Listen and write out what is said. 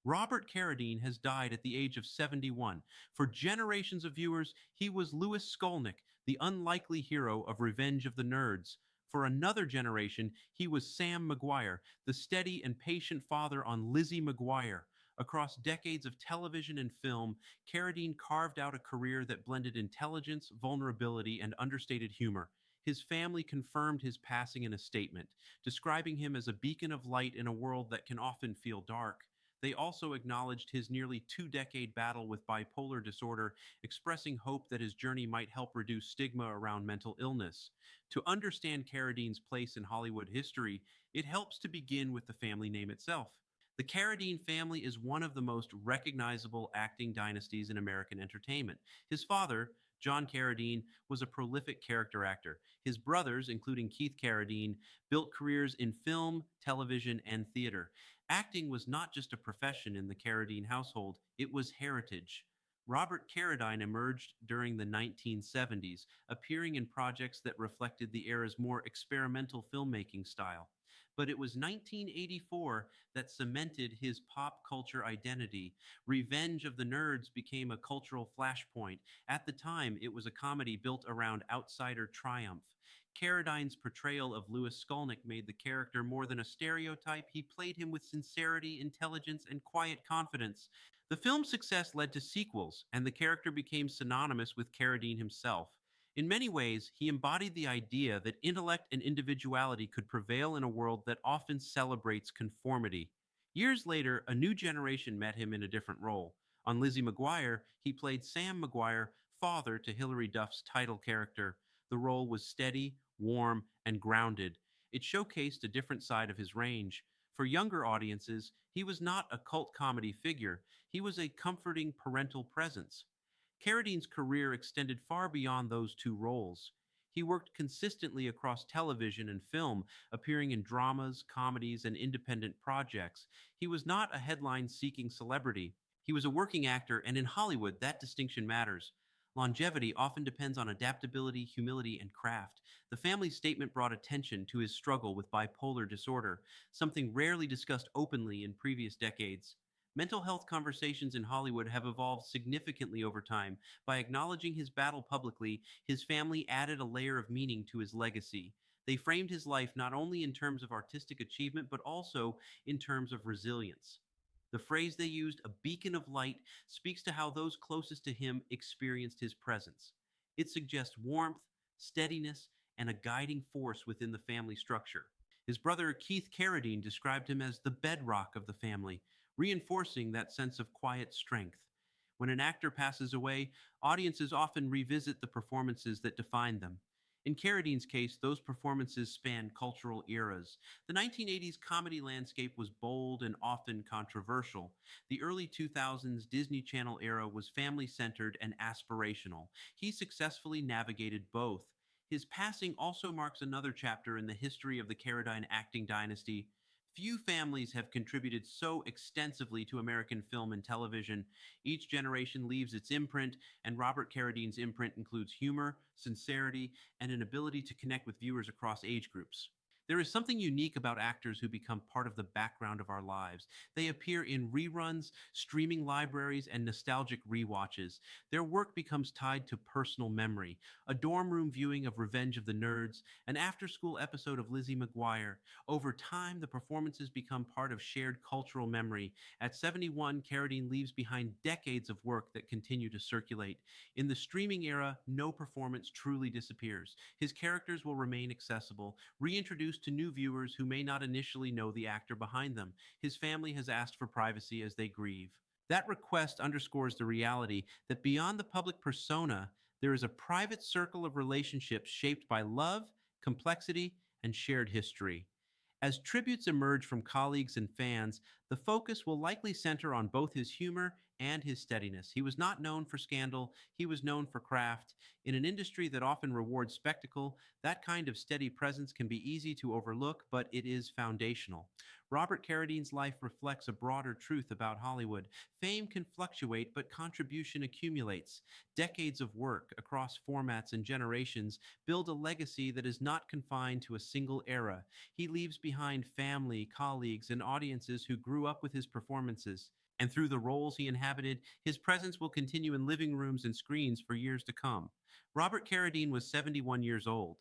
Robert Carradine has died at the age of 71. For generations of viewers, he was Lewis Skolnick, the unlikely hero of Revenge of the Nerds. For another generation, he was Sam McGuire, the steady and patient father on Lizzie McGuire. Across decades of television and film, Carradine carved out a career that blended intelligence, vulnerability, and understated humor. His family confirmed his passing in a statement, describing him as a beacon of light in a world that can often feel dark. They also acknowledged his nearly 2 decade battle with bipolar disorder, expressing hope that his journey might help reduce stigma around mental illness. To understand Carradine's place in Hollywood history, it helps to begin with the family name itself. The Carradine family is one of the most recognizable acting dynasties in American entertainment. His father, John Carradine, was a prolific character actor. His brothers, including Keith Carradine, built careers in film, television, and theater. Acting was not just a profession in the Carradine household, it was heritage. Robert Carradine emerged during the 1970s, appearing in projects that reflected the era's more experimental filmmaking style. But it was 1984 that cemented his pop culture identity. Revenge of the Nerds became a cultural flashpoint. At the time, it was a comedy built around outsider triumph. Carradine's portrayal of Lewis Skolnick made the character more than a stereotype. He played him with sincerity, intelligence, and quiet confidence. The film's success led to sequels, and the character became synonymous with Carradine himself. In many ways, he embodied the idea that intellect and individuality could prevail in a world that often celebrates conformity. Years later, a new generation met him in a different role. On Lizzie McGuire, he played Sam McGuire, father to Hilary Duff's title character. The role was steady, warm, and grounded. It showcased a different side of his range. For younger audiences, he was not a cult comedy figure, he was a comforting parental presence. Carradine's career extended far beyond those two roles. He worked consistently across television and film, appearing in dramas, comedies, and independent projects. He was not a headline seeking celebrity. He was a working actor, and in Hollywood, that distinction matters. Longevity often depends on adaptability, humility, and craft. The family's statement brought attention to his struggle with bipolar disorder, something rarely discussed openly in previous decades. Mental health conversations in Hollywood have evolved significantly over time. By acknowledging his battle publicly, his family added a layer of meaning to his legacy. They framed his life not only in terms of artistic achievement, but also in terms of resilience. The phrase they used, a beacon of light, speaks to how those closest to him experienced his presence. It suggests warmth, steadiness, and a guiding force within the family structure. His brother Keith Carradine described him as the bedrock of the family, reinforcing that sense of quiet strength. When an actor passes away, audiences often revisit the performances that defined them. In Carradine's case, those performances span cultural eras. The 1980s comedy landscape was bold and often controversial. The early 2000s Disney Channel era was family centered and aspirational. He successfully navigated both. His passing also marks another chapter in the history of the Carradine acting dynasty. Few families have contributed so extensively to American film and television. Each generation leaves its imprint, and Robert Carradine's imprint includes humor, sincerity, and an ability to connect with viewers across age groups. There is something unique about actors who become part of the background of our lives. They appear in reruns, streaming libraries, and nostalgic rewatches. Their work becomes tied to personal memory. A dorm room viewing of Revenge of the Nerds, an after school episode of Lizzie McGuire. Over time, the performances become part of shared cultural memory. At 71, Carradine leaves behind decades of work that continue to circulate. In the streaming era, no performance truly disappears. His characters will remain accessible, reintroduced to new viewers who may not initially know the actor behind them. His family has asked for privacy as they grieve. That request underscores the reality that beyond the public persona, there is a private circle of relationships shaped by love, complexity, and shared history. As tributes emerge from colleagues and fans, the focus will likely center on both his humor and his steadiness. He was not known for scandal, he was known for craft. In an industry that often rewards spectacle, that kind of steady presence can be easy to overlook, but it is foundational. Robert Carradine's life reflects a broader truth about Hollywood. Fame can fluctuate, but contribution accumulates. Decades of work across formats and generations build a legacy that is not confined to a single era. He leaves behind family, colleagues, and audiences who grew up with his performances. and through the roles he inhabited, his presence will continue in living rooms and screens for years to come. Robert Carradine was 71 years old.